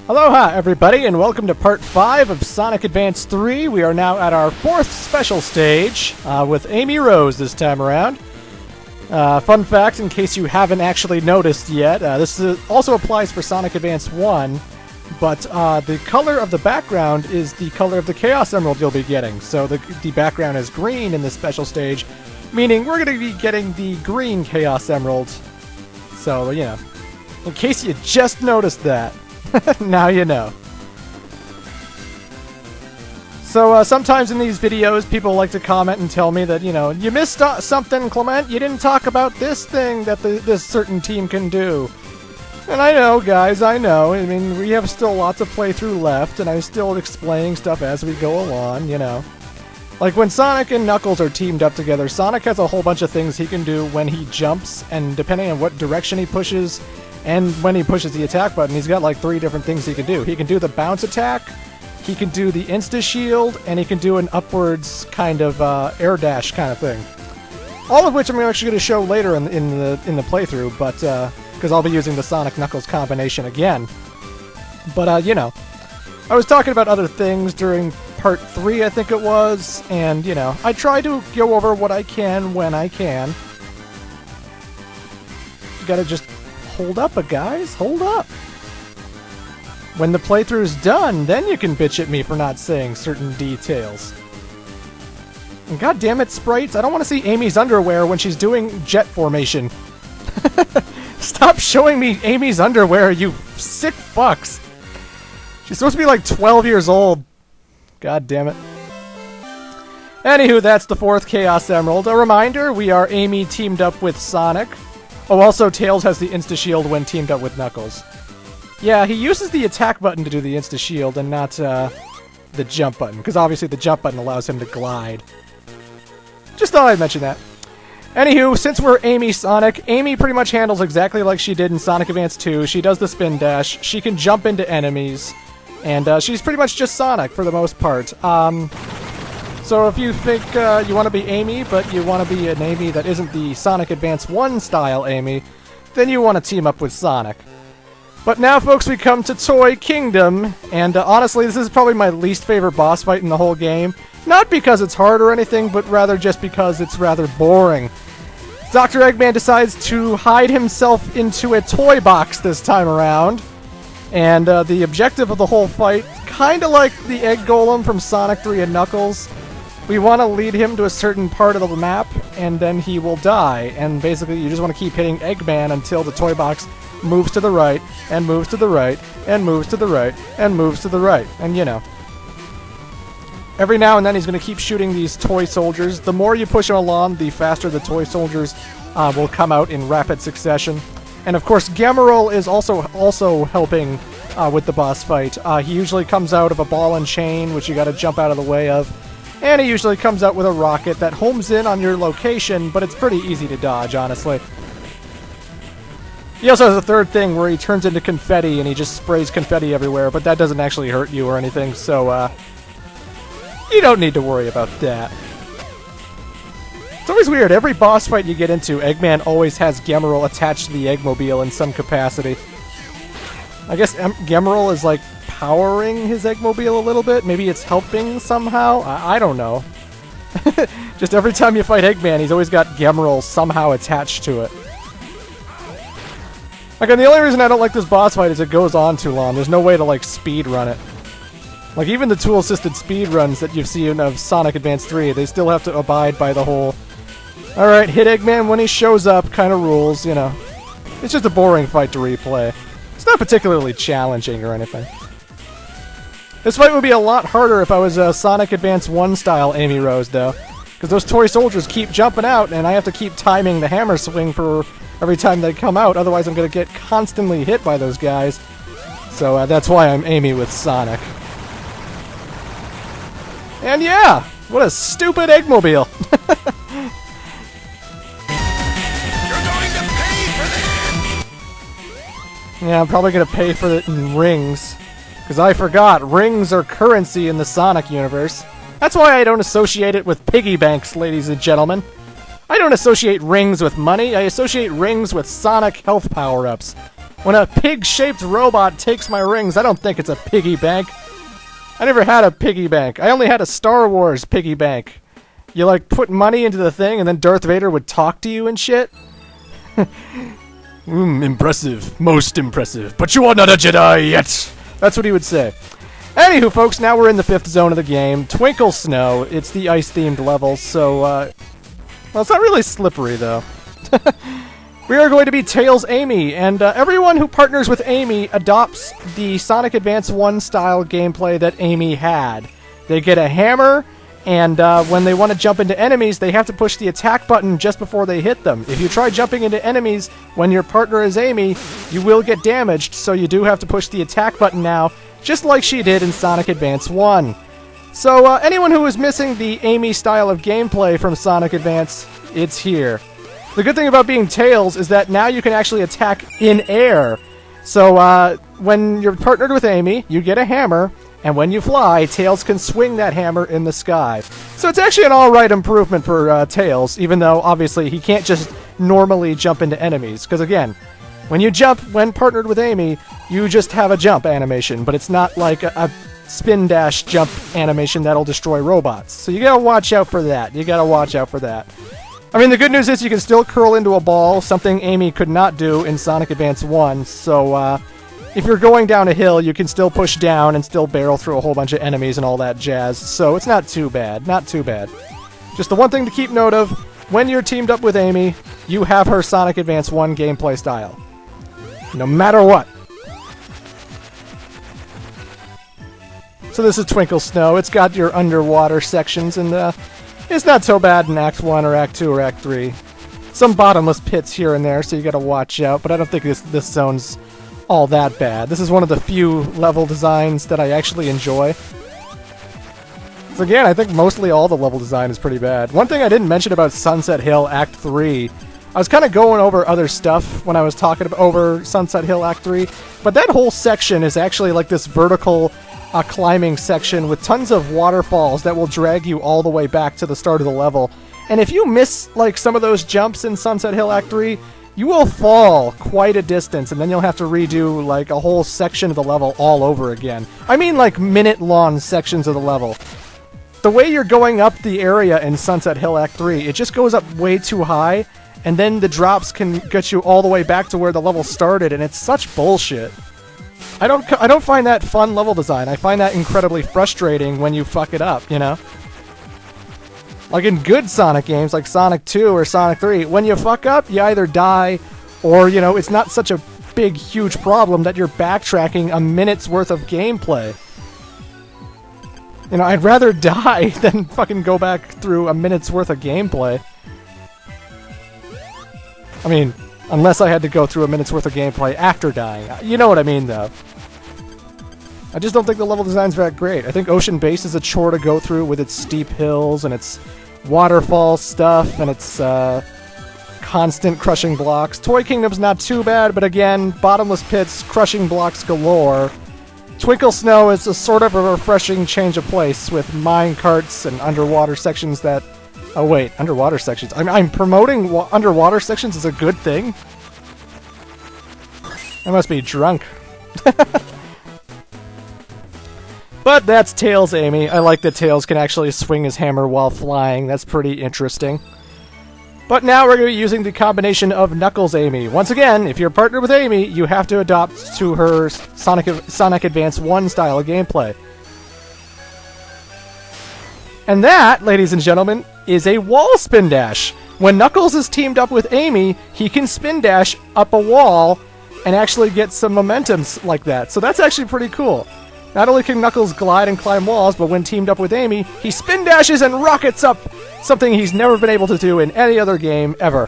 Aloha everybody, and welcome to part 5 of Sonic Advance 3. We are now at our 4th special stage, with Amy Rose this time around. Fun fact, in case you haven't actually noticed yet, this also applies for Sonic Advance 1, but the color of the background is the color of the Chaos Emerald you'll be getting. So the background is green in this special stage, meaning we're going to be getting the green Chaos Emerald. So, you know, in case you just noticed that. Now you know. So sometimes in these videos people like to comment and tell me that, you know, you missed something, Clement. You didn't talk about this thing that this certain team can do. And I know, guys, I know. I mean, we have still lots of playthrough left, and I'm still explaining stuff as we go along, you know. Like when Sonic and Knuckles are teamed up together, Sonic has a whole bunch of things he can do when he jumps, and depending on what direction he pushes, and when he pushes the attack button, he's got like 3 different things he can do. He can do the bounce attack, he can do the insta-shield, and he can do an upwards kind of air dash kind of thing. All of which I'm actually going to show later in the playthrough, but because I'll be using the Sonic Knuckles combination again. But you know, I was talking about other things during part 3, I think it was, and you know, I try to go over what I can when I can. You gotta just hold up, guys. Hold up. When the playthrough's done, then you can bitch at me for not saying certain details. And god damn it, sprites, I don't want to see Amy's underwear when she's doing jet formation. Stop showing me Amy's underwear, you sick fucks. She's supposed to be like 12 years old. God damn it. Anywho, that's the 4th Chaos Emerald. A reminder, we are Amy teamed up with Sonic. Oh, also, Tails has the insta-shield when teamed up with Knuckles. Yeah, he uses the attack button to do the insta-shield and not the jump button, because obviously the jump button allows him to glide. Just thought I'd mention that. Anywho, since we're Amy Sonic, Amy pretty much handles exactly like she did in Sonic Advance 2. She does the spin dash, she can jump into enemies, and she's pretty much just Sonic for the most part. So if you think you want to be Amy, but you want to be an Amy that isn't the Sonic Advance 1 style Amy, then you want to team up with Sonic. But now, folks, we come to Toy Kingdom, and honestly, this is probably my least favorite boss fight in the whole game. Not because it's hard or anything, but rather just because it's rather boring. Dr. Eggman decides to hide himself into a toy box this time around, and the objective of the whole fight, kinda like the Egg Golem from Sonic 3 and Knuckles, we want to lead him to a certain part of the map, and then he will die. And basically, you just want to keep hitting Eggman until the toy box moves to the right, and moves to the right, and moves to the right, and moves to the right. And you know. Every now and then he's going to keep shooting these toy soldiers. The more you push him along, the faster the toy soldiers will come out in rapid succession. And of course, Gamarol is also helping with the boss fight. He usually comes out of a ball and chain, which you got to jump out of the way of. And he usually comes out with a rocket that homes in on your location, but it's pretty easy to dodge, honestly. He also has a third thing where he turns into confetti and he just sprays confetti everywhere, but that doesn't actually hurt you or anything, so you don't need to worry about that. It's always weird, every boss fight you get into, Eggman always has Gamarol attached to the Eggmobile in some capacity. I guess Gamarol is like powering his Eggmobile a little bit. Maybe it's helping somehow. I don't know. Just every time you fight Eggman, he's always got Gamarol somehow attached to it. Like, and the only reason I don't like this boss fight is it goes on too long. There's no way to, like, speed run it. Like, even the tool-assisted speed runs that you've seen of Sonic Advance 3, they still have to abide by the whole, alright, hit Eggman when he shows up kind of rules, you know. It's just a boring fight to replay. It's not particularly challenging or anything. This fight would be a lot harder if I was a Sonic Advance 1 style Amy Rose, though. Because those toy soldiers keep jumping out, and I have to keep timing the hammer swing for every time they come out, otherwise I'm going to get constantly hit by those guys. So that's why I'm Amy with Sonic. And yeah, what a stupid Eggmobile. You're going to pay for this! Yeah, I'm probably going to pay for it in rings. Because I forgot, rings are currency in the Sonic universe. That's why I don't associate it with piggy banks, ladies and gentlemen. I don't associate rings with money, I associate rings with Sonic health power-ups. When a pig-shaped robot takes my rings, I don't think it's a piggy bank. I never had a piggy bank. I only had a Star Wars piggy bank. You, like, put money into the thing, and then Darth Vader would talk to you and shit? Impressive. Most impressive. But you are not a Jedi yet! That's what he would say. Anywho, folks, now we're in the 5th zone of the game. Twinkle Snow. It's the ice-themed level, so, well, it's not really slippery, though. We are going to be Tails Amy, and everyone who partners with Amy adopts the Sonic Advance 1 style gameplay that Amy had. They get a hammer, and when they want to jump into enemies, they have to push the attack button just before they hit them. If you try jumping into enemies when your partner is Amy, you will get damaged, so you do have to push the attack button now, just like she did in Sonic Advance 1. So anyone who is missing the Amy style of gameplay from Sonic Advance, it's here. The good thing about being Tails is that now you can actually attack in air. So when you're partnered with Amy, you get a hammer, and when you fly, Tails can swing that hammer in the sky. So it's actually an alright improvement for Tails, even though obviously he can't just normally jump into enemies. Because again, when you jump when partnered with Amy, you just have a jump animation, but it's not like a spin dash jump animation that'll destroy robots. So you gotta watch out for that. You gotta watch out for that. I mean, the good news is you can still curl into a ball, something Amy could not do in Sonic Advance 1, so if you're going down a hill, you can still push down and still barrel through a whole bunch of enemies and all that jazz, so it's not too bad, not too bad. Just the one thing to keep note of, when you're teamed up with Amy, you have her Sonic Advance 1 gameplay style. No matter what. So this is Twinkle Snow. It's got your underwater sections, and it's not so bad in Act 1 or Act 2 or Act 3. Some bottomless pits here and there, so you gotta watch out, but I don't think this zone's all that bad. This is one of the few level designs that I actually enjoy. So again, I think mostly all the level design is pretty bad. One thing I didn't mention about Sunset Hill Act 3, I was kind of going over other stuff when I was talking about over Sunset Hill Act 3, but that whole section is actually like this vertical climbing section with tons of waterfalls that will drag you all the way back to the start of the level. And if you miss like some of those jumps in Sunset Hill Act 3, you will fall quite a distance, and then you'll have to redo like a whole section of the level all over again. I mean like minute-long sections of the level. The way you're going up the area in Sunset Hill Act 3, it just goes up way too high, and then the drops can get you all the way back to where the level started, and it's such bullshit. I don't find that fun level design. I find that incredibly frustrating when you fuck it up, you know? Like in good Sonic games, like Sonic 2 or Sonic 3, when you fuck up, you either die, or, you know, it's not such a big, huge problem that you're backtracking a minute's worth of gameplay. You know, I'd rather die than fucking go back through a minute's worth of gameplay. I mean, unless I had to go through a minute's worth of gameplay after dying. You know what I mean, though. I just don't think the level design's that great. I think Ocean Base is a chore to go through with its steep hills and its waterfall stuff and its constant crushing blocks. Toy Kingdom's not too bad, but again, bottomless pits, crushing blocks galore. Twinkle Snow is a sort of a refreshing change of place with mine carts and underwater sections that... Oh wait, underwater sections. I'm promoting underwater sections as a good thing? I must be drunk. But that's Tails Amy. I like that Tails can actually swing his hammer while flying. That's pretty interesting. But now we're going to be using the combination of Knuckles Amy. Once again, if you're partnered with Amy, you have to adopt to her Sonic Advance 1 style of gameplay. And that, ladies and gentlemen, is a wall spin dash. When Knuckles is teamed up with Amy, he can spin dash up a wall and actually get some momentum like that. So that's actually pretty cool. Not only can Knuckles glide and climb walls, but when teamed up with Amy, he spin dashes and rockets up, something he's never been able to do in any other game ever.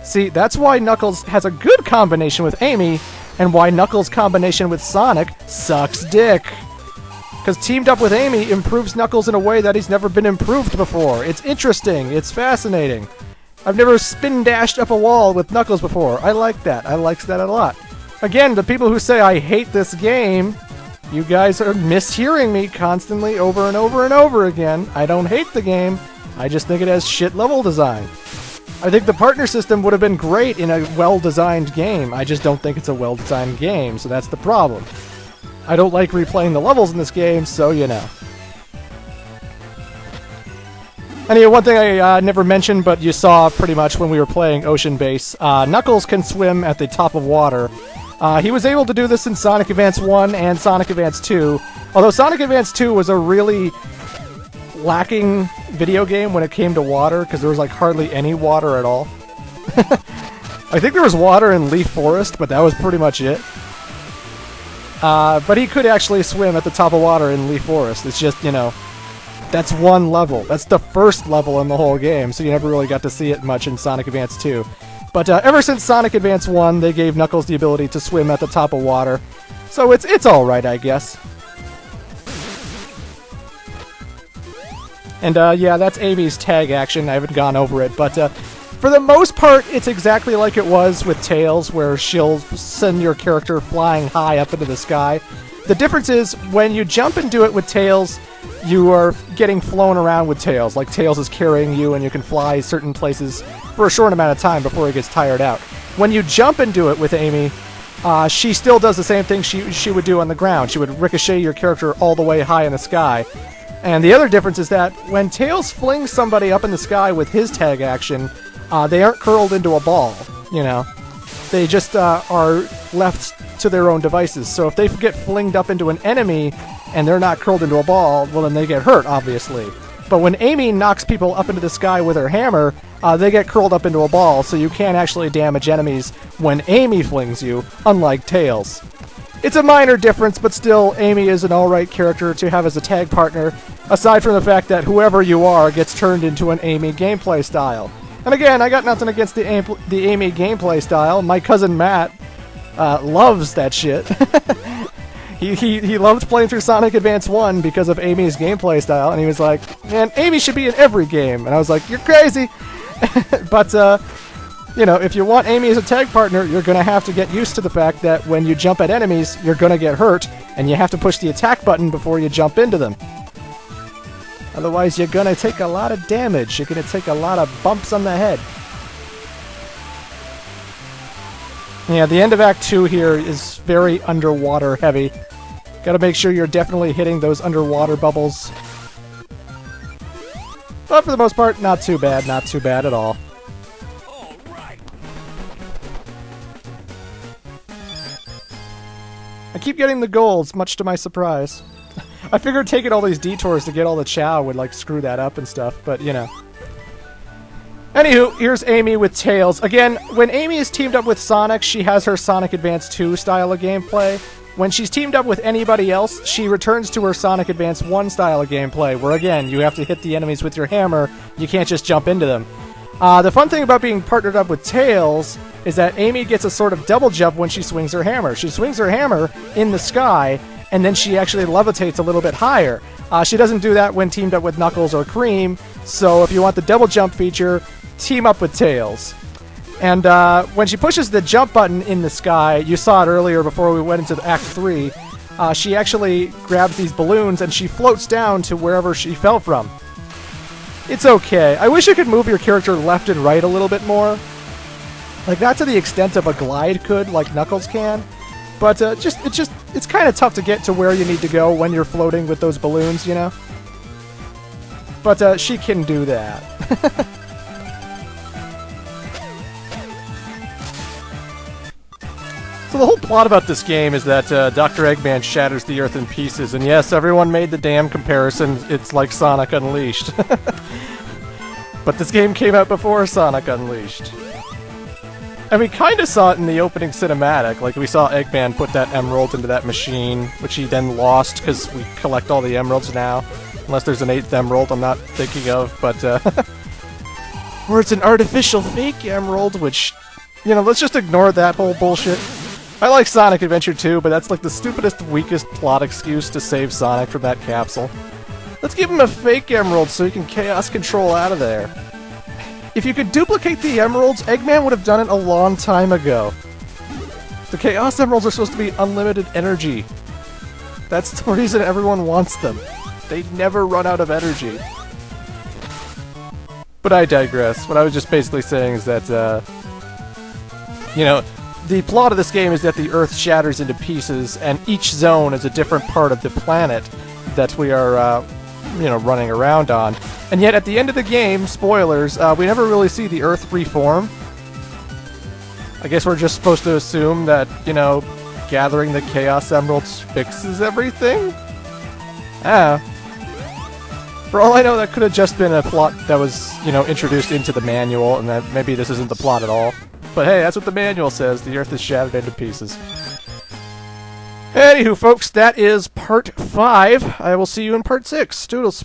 See, that's why Knuckles has a good combination with Amy, and why Knuckles' combination with Sonic sucks dick. Because teamed up with Amy improves Knuckles in a way that he's never been improved before. It's interesting, it's fascinating. I've never spin dashed up a wall with Knuckles before. I like that. I like that a lot. Again, the people who say I hate this game, you guys are mishearing me constantly over and over and over again. I don't hate the game. I just think it has shit level design. I think the partner system would have been great in a well-designed game. I just don't think it's a well-designed game, so that's the problem. I don't like replaying the levels in this game, so you know. Anyway, one thing I never mentioned, but you saw pretty much when we were playing Ocean Base, Knuckles can swim at the top of water. He was able to do this in Sonic Advance 1 and Sonic Advance 2, although Sonic Advance 2 was a really lacking video game when it came to water, because there was like hardly any water at all. I think there was water in Leaf Forest, but that was pretty much it. But he could actually swim at the top of water in Leaf Forest. It's just, you know, that's one level. That's the first level in the whole game, so you never really got to see it much in Sonic Advance 2. But ever since Sonic Advance 1, they gave Knuckles the ability to swim at the top of water. So it's alright, I guess. And yeah, that's Amy's tag action. I haven't gone over it, but for the most part, it's exactly like it was with Tails, where she'll send your character flying high up into the sky. The difference is, when you jump and do it with Tails, you are getting flown around with Tails. Like, Tails is carrying you, and you can fly certain places for a short amount of time before he gets tired out. When you jump and do it with Amy, she still does the same thing she would do on the ground. She would ricochet your character all the way high in the sky. And the other difference is that when Tails flings somebody up in the sky with his tag action, they aren't curled into a ball, you know. They just are left to their own devices. So if they get flinged up into an enemy and they're not curled into a ball, well, then they get hurt, obviously. But when Amy knocks people up into the sky with her hammer, they get curled up into a ball, so you can't actually damage enemies when Amy flings you, unlike Tails. It's a minor difference, but still, Amy is an alright character to have as a tag partner, aside from the fact that whoever you are gets turned into an Amy gameplay style. And again, I got nothing against the Amy gameplay style. My cousin Matt loves that shit. He loved playing through Sonic Advance 1 because of Amy's gameplay style, and he was like, man, Amy should be in every game. And I was like, you're crazy! But, you know, if you want Amy as a tag partner, you're going to have to get used to the fact that when you jump at enemies, you're going to get hurt, and you have to push the attack button before you jump into them. Otherwise, you're going to take a lot of damage. You're going to take a lot of bumps on the head. Yeah, the end of Act 2 here is very underwater heavy. Gotta make sure you're definitely hitting those underwater bubbles. But for the most part, not too bad at all. I keep getting the golds, much to my surprise. I figured taking all these detours to get all the Chow would, like, screw that up and stuff, but, you know. Anywho, here's Amy with Tails. Again, when Amy is teamed up with Sonic, she has her Sonic Advance 2 style of gameplay. When she's teamed up with anybody else, she returns to her Sonic Advance 1 style of gameplay, where again, you have to hit the enemies with your hammer, you can't just jump into them. The fun thing about being partnered up with Tails is that Amy gets a sort of double jump when she swings her hammer. She swings her hammer in the sky, and then she actually levitates a little bit higher. She doesn't do that when teamed up with Knuckles or Cream, so if you want the double jump feature, team up with Tails. And when she pushes the jump button in the sky, you saw it earlier before we went into Act 3, she actually grabs these balloons and she floats down to wherever she fell from. It's okay. I wish you could move your character left and right a little bit more. Like, not to the extent of a glide could, like Knuckles can, but it's kind of tough to get to where you need to go when you're floating with those balloons, you know? But she can do that. So the whole plot about this game is that Dr. Eggman shatters the Earth in pieces, and yes, everyone made the damn comparison, it's like Sonic Unleashed. But this game came out before Sonic Unleashed. And we kind of saw it in the opening cinematic, like we saw Eggman put that emerald into that machine, which he then lost because we collect all the emeralds now. Unless there's an 8th emerald I'm not thinking of, but or it's an artificial fake emerald, which, you know, let's just ignore that whole bullshit. I like Sonic Adventure 2, but that's like the stupidest, weakest plot excuse to save Sonic from that capsule. Let's give him a fake emerald so he can chaos control out of there. If you could duplicate the emeralds, Eggman would have done it a long time ago. The Chaos Emeralds are supposed to be unlimited energy. That's the reason everyone wants them. They never run out of energy. But I digress. What I was just basically saying is that, you know, the plot of this game is that the Earth shatters into pieces, and each zone is a different part of the planet that we are, you know, running around on. And yet, at the end of the game, spoilers, we never really see the Earth reform. I guess we're just supposed to assume that, you know, gathering the Chaos Emeralds fixes everything? Ah. For all I know, that could have just been a plot that was, you know, introduced into the manual, and that maybe this isn't the plot at all. But hey, that's what the manual says. The Earth is shattered into pieces. Anywho, folks, that is part 5. I will see you in part 6. Toodles.